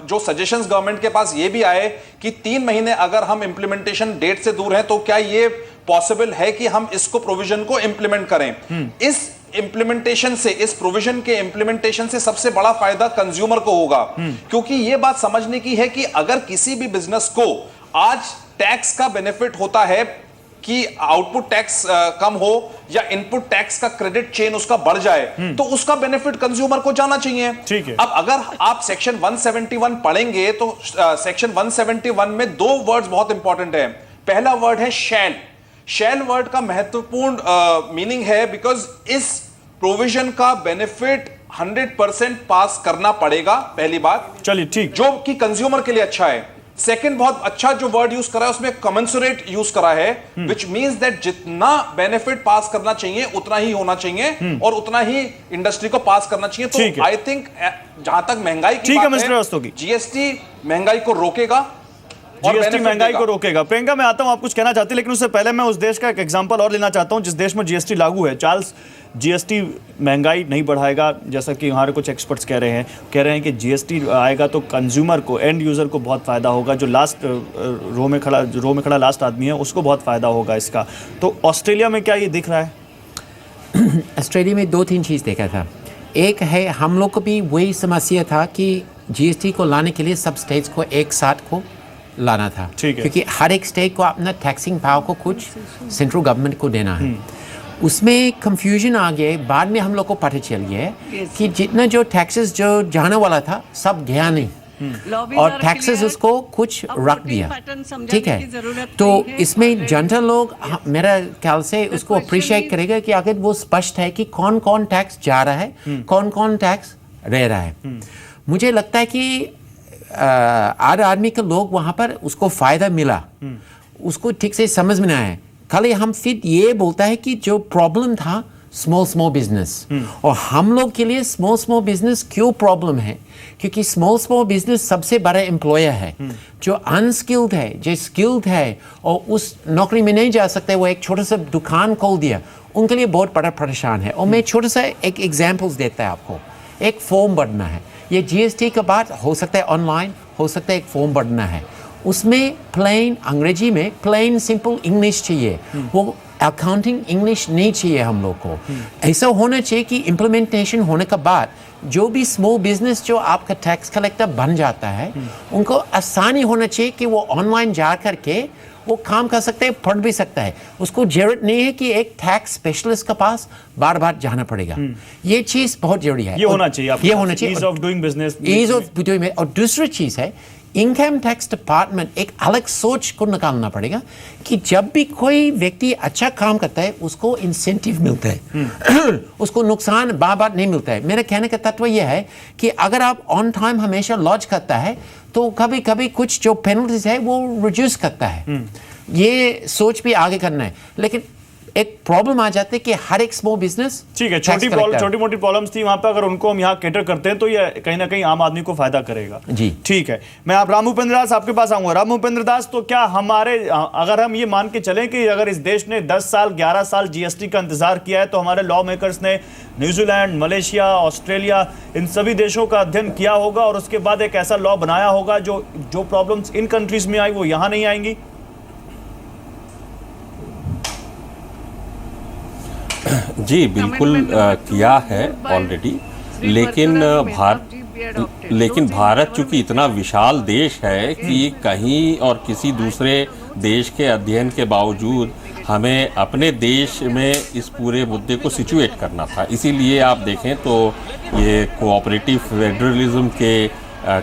जो सजेशंस गवर्नमेंट के पास ये भी आए कि 3 महीने अगर हम इंप्लीमेंटेशन डेट से दूर हैं तो क्या ये पॉसिबल है कि हम इसको प्रोविजन को इंप्लीमेंट करें। इस इंप्लीमेंटेशन से, इस प्रोविजन के इंप्लीमेंटेशन से सबसे बड़ा फायदा कंज्यूमर को होगा, क्योंकि यह बात समझने की है कि अगर किसी भी बिजनेस को आज टैक्स का बेनिफिट होता है कि आउटपुट टैक्स कम हो या इनपुट टैक्स का क्रेडिट चेन उसका बढ़ जाए, तो उसका बेनिफिट कंज्यूमर को जाना चाहिए। ठीक है। अब अगर आप सेक्शन 171 पढ़ेंगे तो सेक्शन 171 में 2 वर्ड्स बहुत इंपॉर्टेंट है। पहला वर्ड है शैल। शैल वर्ड का महत्वपूर्ण मीनिंग है बिकॉज इस प्रोविजन का बेनिफिट 100% पास करना पड़ेगा, पहली बात। चलिए ठीक, जो कि कंज्यूमर के लिए अच्छा है। सेकंड बहुत अच्छा जो वर्ड यूज करा है उसमें कमेंसुरेट यूज करा है, विच मींस दैट जितना बेनिफिट पास करना चाहिए उतना ही होना चाहिए और उतना ही इंडस्ट्री को पास करना चाहिए। तो आई थिंक जहां तक महंगाई की ठीक है बात मिस्टर रस्तोगी, जीएसटी महंगाई को रोकेगा, जीएसटी महंगाई को रोकेगा। प्रियंका, मैं आता हूं, आप कुछ कहना चाहते हैं, लेकिन उससे पहले मैं उस देश का एक एग्जांपल और लेना चाहता हूं जिस देश में जीएसटी लागू है। चार्ल्स, जीएसटी महंगाई नहीं बढ़ाएगा, जैसा कि हमारे कुछ एक्सपर्ट्स कह रहे हैं कि जीएसटी आएगा तो कंज्यूमर को, एंड यूजर को बहुत फायदा होगा, जो लास्ट रो में खड़ा लास्ट आदमी है उसको बहुत फायदा होगा इसका। तो ऑस्ट्रेलिया में क्या ये दिख रहा है? ऑस्ट्रेलिया में 2-3 चीज़ देखा था। एक है, हम लोग को भी वही समस्या था कि जीएसटी को लाने के लिए सब स्टेट्स को एक साथ को लाना था, क्योंकि हर एक स्टेट को अपना टैक्सिंग पावर को कुछ सेंट्रल गवर्नमेंट को देना है। उसमें कंफ्यूजन आ गया। बाद में हम लोग को पता चल गया कि जितना जो टैक्सेस जो जाने वाला था सब गया नहीं और टैक्सेस उसको कुछ रख दिया। ठीक है, तो इसमें जनता लोग मेरा ख्याल से उसको अप्रिशिएट करेगा कि अगर वो स्पष्ट है कि कौन कौन टैक्स जा रहा है, कौन कौन टैक्स रह रहा है। मुझे लगता है कि आर आदमी के लोग वहाँ पर उसको फ़ायदा मिला, उसको ठीक से समझ में नहीं आया। खाली हम फिर ये बोलता है कि जो प्रॉब्लम था स्मॉल बिजनेस, और हम लोग के लिए स्मॉल बिजनेस क्यों प्रॉब्लम है, क्योंकि स्मॉल बिजनेस सबसे बड़ा एम्प्लॉयर है। जो अनस्किल्ड है, जो स्किल्ड है और उस नौकरी में नहीं जा सकते, वो एक छोटा सा दुकान खोल दिया, उनके लिए बहुत बड़ा परेशान है। और मैं छोटा सा एक एग्जाम्पल्स देता है आपको। एक फॉर्म भरना है, ये जीएसटी के बाद हो सकता है ऑनलाइन, हो सकता है एक फॉर्म भरना है, उसमें प्लेन अंग्रेजी में प्लेन सिंपल इंग्लिश चाहिए, वो अकाउंटिंग इंग्लिश नहीं चाहिए हम लोग को। ऐसा होना चाहिए कि इम्प्लीमेंटेशन होने के बाद जो भी स्मॉल बिजनेस जो आपका टैक्स कलेक्टर बन जाता है, उनको आसानी होना चाहिए कि वो ऑनलाइन जा कर के वो काम कर सकते हैं, पढ़ भी सकता है। उसको जरूरत नहीं है कि एक टैक्स स्पेशलिस्ट के पास बार बार जाना पड़ेगा। ये चीज़ बहुत जरूरी है, ये होना चाहिए, ये होना चाहिए, ease of doing business, ease of doing. और दूसरी चीज़ है, इनकम टैक्स डिपार्टमेंट एक अलग सोच को निकालना पड़ेगा कि जब भी कोई व्यक्ति अच्छा काम करता है उसको इंसेंटिव मिलता है, उसको नुकसान बार बार नहीं मिलता है। मेरे कहने का तत्व यह है कि अगर आप ऑन टाइम हमेशा लॉन्च करता है तो कभी कभी कुछ जो पेनल्टीज है वो रिड्यूस करता है। ये सोच भी आगे करना है, लेकिन एक प्रॉब्लम आ जाते है कि हर एक स्मॉल बिजनेस, ठीक है, छोटी मोटी प्रॉब्लम्स थी वहां पे, अगर उनको हम यहाँ कैटर करते हैं तो ये कहीं ना कहीं आम आदमी को फायदा करेगा जी। ठीक है, मैं आप राम भूपेंद्र दास आपके पास आऊंगा। राम भूपेंद्र दास, तो क्या अगर हम ये मान के चलें कि अगर इस देश ने 10 साल 11 साल जीएसटी का इंतजार किया है, तो हमारे लॉ मेकर्स ने न्यूजीलैंड, मलेशिया, ऑस्ट्रेलिया, इन सभी देशों का अध्ययन किया होगा और उसके बाद एक ऐसा लॉ बनाया होगा जो प्रॉब्लम्स इन कंट्रीज में आई वो यहां नहीं आएंगी? जी बिल्कुल किया है ऑलरेडी, लेकिन भारत चूंकि इतना विशाल देश है कि कहीं और किसी दूसरे देश के अध्ययन के बावजूद हमें अपने देश में इस पूरे मुद्दे को सिचुएट करना था। इसीलिए आप देखें तो ये कोऑपरेटिव फेडरलिज्म के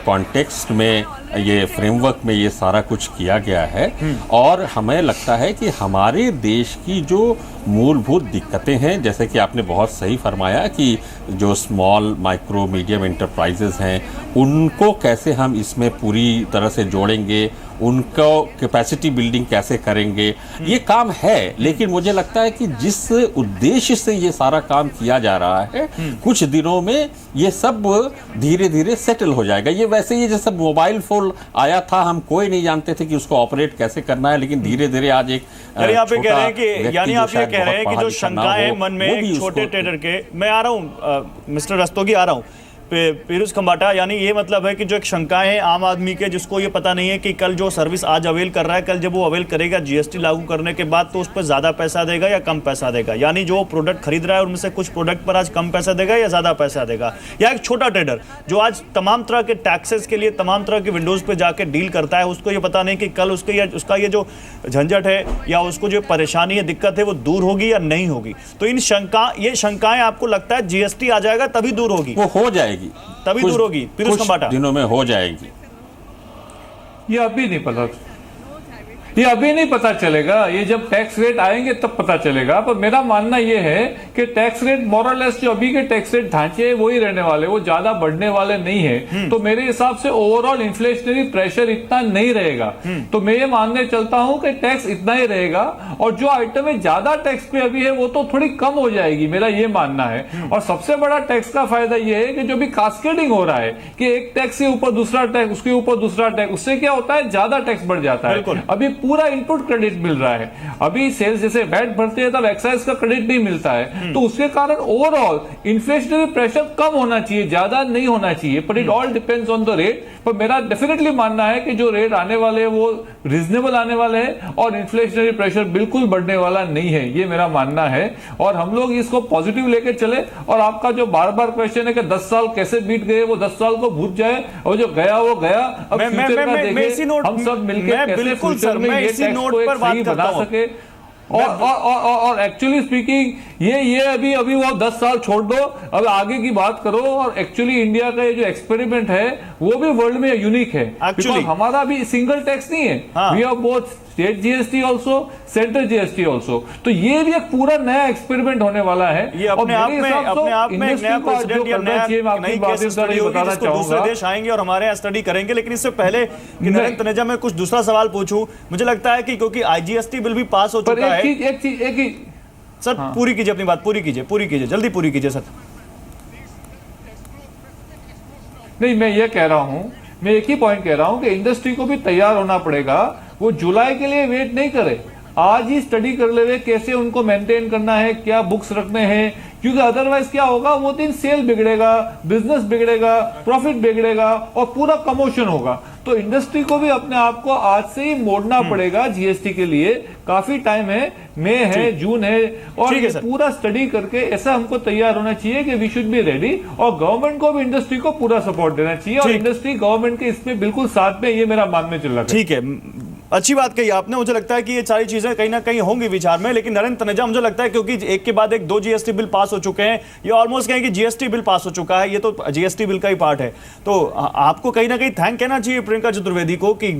कॉन्टेक्स्ट में, ये फ्रेमवर्क में ये सारा कुछ किया गया है। और हमें लगता है कि हमारे देश की जो मूलभूत दिक्कतें हैं, जैसे कि आपने बहुत सही फरमाया कि जो स्मॉल माइक्रो मीडियम एंटरप्राइजेस हैं उनको कैसे हम इसमें पूरी तरह से जोड़ेंगे, उनको कैपेसिटी बिल्डिंग कैसे करेंगे, ये काम है। लेकिन मुझे लगता है कि जिस उद्देश्य से ये सारा काम किया जा रहा है, कुछ दिनों में ये सब धीरे धीरे सेटल हो जाएगा। ये वैसे ही जैसे मोबाइल फोन आया था, हम कोई नहीं जानते थे कि उसको ऑपरेट कैसे करना है, लेकिन धीरे धीरे आज एक आप ये कह रहे हैं कि जो शंकाएं मन में एक छोटे ट्रेडर के, मैं आ रहा हूं मिस्टर रस्तोगी, आ रहा हूं, पीयूष खंबाटा, यानी ये मतलब है कि जो एक शंकाएं हैं आम आदमी के, जिसको ये पता नहीं है कि कल जो सर्विस आज अवेल कर रहा है, कल जब वो अवेल करेगा जीएसटी लागू करने के बाद तो उस पर ज़्यादा पैसा देगा या कम पैसा देगा, यानी जो प्रोडक्ट खरीद रहा है उनमें से कुछ प्रोडक्ट पर आज कम पैसा देगा या ज़्यादा पैसा देगा, या एक छोटा ट्रेडर जो आज तमाम तरह के टैक्सेस के लिए तमाम तरह के विंडोज़ पर जाकर डील करता है, उसको ये पता नहीं कि कल उसका ये जो झंझट है या उसको जो परेशानी है, दिक्कत है, वो दूर होगी या नहीं होगी। तो ये शंकाएं आपको लगता है जीएसटी आ जाएगा तभी दूर होगी? वो हो जाएगी, तभी दूर होगी पीयूष खंबाटा? दिनों में हो जाएगी। ये अभी नहीं पता, ये अभी नहीं पता चलेगा, ये जब टैक्स रेट आएंगे तब पता चलेगा। पर मेरा मानना ये है कि टैक्स रेट मोरलेस जो अभी के टैक्स रेट ढांचे हैं वही रहने वाले, वो ज्यादा बढ़ने वाले नहीं है। तो मेरे हिसाब से ओवरऑल इन्फ्लेशनरी प्रेशर इतना नहीं रहेगा। तो मैं ये मानने चलता हूं कि टैक्स इतना ही रहेगा, और जो आइटमें ज्यादा टैक्स पे अभी है वो तो थोड़ी कम हो जाएगी, मेरा ये मानना है। और सबसे बड़ा टैक्स का फायदा ये है कि जो भी कास्केडिंग हो रहा है कि एक टैक्स के ऊपर दूसरा टैक्स, उसके ऊपर दूसरा टैक्स, उससे क्या होता है, ज्यादा टैक्स बढ़ जाता है। अभी पूरा इनपुट क्रेडिट मिल रहा है, अभी सेल्स जैसे वैट भरते हैं तब एक्साइज का क्रेडिट नहीं मिलता है, तो उसके कारण ओवरऑल इन्फ्लेशनरी प्रेशर कम होना चाहिए, ज्यादा नहीं होना चाहिए। पर it all depends on the rate. पर मेरा डेफिनेटली मानना है कि जो रेट आने वाले हैं वो रीजनेबल आने वाले हैं और इन्फ्लेशनरी प्रेशर बिल्कुल बढ़ने वाला नहीं है, ये मेरा मानना है। और हम लोग इसको पॉजिटिव लेके चले। और आपका जो बार बार क्वेश्चन है कि 10 साल कैसे बीत गए, वो 10 साल को भूल जाए, और जो गया वो गया। अब फ्यूचर का देखें, हम सब मिलकर कैसे फ्यूचर में ये टैक्स को एक सही बना सके। और एक्चुअली स्पीकिंग ये अभी वो 10 साल छोड़ दो, अब आगे की बात करो। और एक्चुअली इंडिया का ये जो एक्सपेरिमेंट है वो भी वर्ल्ड में यूनिक है, बिकॉज़ हमारा भी सिंगल टैक्स नहीं है, we have both state GST also, central GST also. तो ये भी एक पूरा नया एक्सपेरिमेंट होने वाला है। ये अपने आप में एक नया प्रेसिडेंट या नई केस स्टडी होगी जिसको दूसरे देश आएंगे और हमारे यहाँ स्टडी करेंगे। लेकिन इससे पहले कि नरेंद्र तनेजा मैं कुछ दूसरा सवाल पूछूं, मुझे लगता है कि क्योंकि आईजीएसटी बिल भी पास हो चुका है। एक चीज सर पूरी कीजिए अपनी बात, पूरी कीजिए, जल्दी पूरी कीजिए सर। नहीं, मैं ये कह रहा हूं, मैं एक ही पॉइंट कह रहा हूं कि इंडस्ट्री को भी तैयार होना पड़ेगा। वो जुलाई के लिए वेट नहीं करे, आज ही स्टडी कर ले कैसे उनको मेंटेन करना है, क्या बुक्स रखने हैं, क्योंकि अदरवाइज क्या होगा, वो दिन सेल बिगड़ेगा, बिजनेस बिगड़ेगा, प्रॉफिट बिगड़ेगा और पूरा कमोशन होगा। तो इंडस्ट्री को भी अपने आप को आज से ही मोड़ना पड़ेगा जीएसटी के लिए। काफी टाइम है, मई है, जून है, और ये पूरा स्टडी करके ऐसा हमको तैयार होना चाहिए कि वी शुड बी रेडी। और गवर्नमेंट को भी इंडस्ट्री को पूरा सपोर्ट देना चाहिए, और इंडस्ट्री गवर्नमेंट के इसमें बिल्कुल साथ में, ये मेरा मानने चल रहा है। ठीक है, अच्छी बात कही आपने। मुझे लगता है कि ये सारी चीजें कहीं ना कहीं होंगी विचार में। लेकिन नरेंद्र तनेजा, मुझे लगता है क्योंकि एक के बाद एक 2 जीएसटी बिल पास हो चुके हैं, ये ऑलमोस्ट कहें कि जीएसटी बिल पास हो चुका है, ये तो जीएसटी बिल का ही पार्ट है। तो आपको कहीं ना कहीं थैंक कहना चाहिए प्रियंका चतुर्वेदी को कि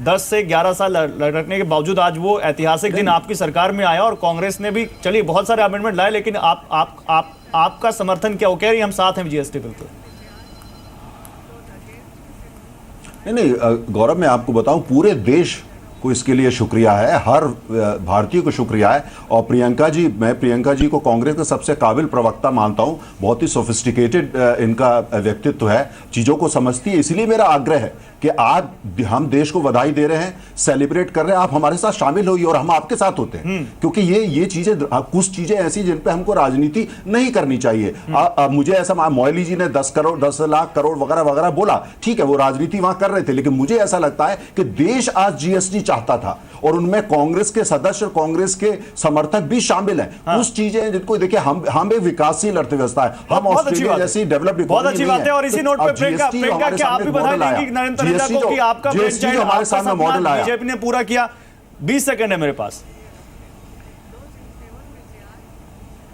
10 से 11 साल लटकने के बावजूद आज वो ऐतिहासिक दिन आपकी सरकार में आया, और कांग्रेस ने भी चलिए बहुत सारे अमेंडमेंट लाए, लेकिन आपका समर्थन क्या हो, कह रही हम साथ हैं जीएसटी बिल को? नहीं, गौरव मैं आपको बताऊं, पूरे देश को इसके लिए शुक्रिया है, हर भारतीय को शुक्रिया है। और मैं प्रियंका जी को कांग्रेस का सबसे काबिल प्रवक्ता मानता हूं। बहुत ही सोफिस्टिकेटेड इनका व्यक्तित्व है, चीज़ों को समझती है। इसलिए मेरा आग्रह है कि आज हम देश को बधाई दे रहे हैं, सेलिब्रेट कर रहे हैं, आप हमारे साथ शामिल होइए और हम आपके साथ होते हैं। क्योंकि ये चीज़ें, कुछ चीज़ें ऐसी जिन पे हमको राजनीति नहीं करनी चाहिए। मुझे ऐसा, मोइली जी ने 10 लाख करोड़ वगैरह वगैरह बोला, ठीक है, वो राजनीति वहां कर रहे थे, लेकिन मुझे ऐसा लगता है कि देश आज जीएसटी चाहता था, और उनमें कांग्रेस के सदस्य, कांग्रेस के समर्थक भी शामिल हैं। उस चीजें जिनको देखिए, हम एक विकासशील अर्थव्यवस्था है, हम ऑस्ट्रेलिया जैसी डेवलप्ड इकोनॉमी, बहुत अच्छी बात है। और इसी नोट पे प्रियंका क्या आप भी बधाई देंगी नरेंद्र तनेजा को कि आपका हमारे सामने मॉडल आया, बीजेपी ने पूरा किया? 20 सेकंड है मेरे पास।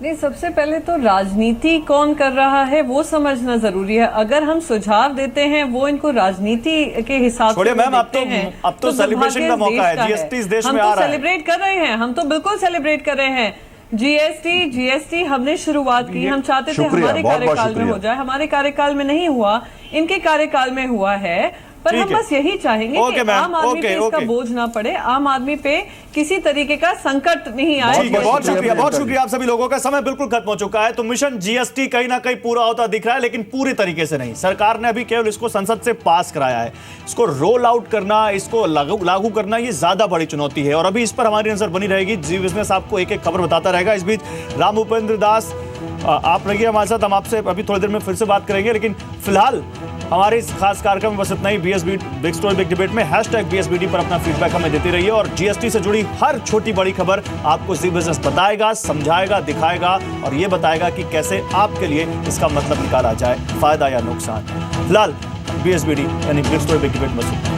नहीं, सबसे पहले तो राजनीति कौन कर रहा है वो समझना जरूरी है। अगर हम सुझाव देते हैं वो इनको राजनीति के हिसाब से मैम, अब तो सेलिब्रेशन का मौका है, जीएसटी इस देश में आ रहा है। हम तो सेलिब्रेट कर रहे हैं, हम तो बिल्कुल सेलिब्रेट कर रहे हैं। जीएसटी हमने शुरुआत की, हम चाहते थे हमारे कार्यकाल में हो जाए, हमारे कार्यकाल में नहीं हुआ, इनके कार्यकाल में हुआ है। पर हम बस यही चाहेंगे कि आम आदमी पे इसका बोझ ना पड़े, आम आदमी पे किसी तरीके का संकट नहीं आए। बहुत शुक्रिया आप सभी लोगों का। समय बिल्कुल खत्म हो चुका है। तो मिशन जीएसटी कहीं ना कहीं पूरा होता दिख रहा है, लेकिन पूरी तरीके से नहीं। सरकार ने अभी केवल इसको संसद से पास कराया है, इसको रोल आउट करना, इसको लागू करना, ये ज्यादा बड़ी चुनौती है। और अभी इस पर हमारी नजर बनी रहेगी। जी बिजनेस आपको एक एक खबर बताता रहेगा। इस बीच राम भूपेंद्र दास आप रहिए हमारे साथ, हम आपसे अभी थोड़ी देर में फिर से बात करेंगे, लेकिन फिलहाल हमारे इस खास कार्यक्रम में बस इतना ही। BSB big story big debate में #BSBD पर अपना फीडबैक हमें देती रहिए और जीएसटी से जुड़ी हर छोटी बड़ी खबर आपको जी बिजनेस बताएगा, समझाएगा, दिखाएगा और ये बताएगा कि कैसे आपके लिए इसका मतलब निकाला जाए, फायदा या नुकसान। फिलहाल BSBD यानी बिग स्टोरी बिग डिबेट में।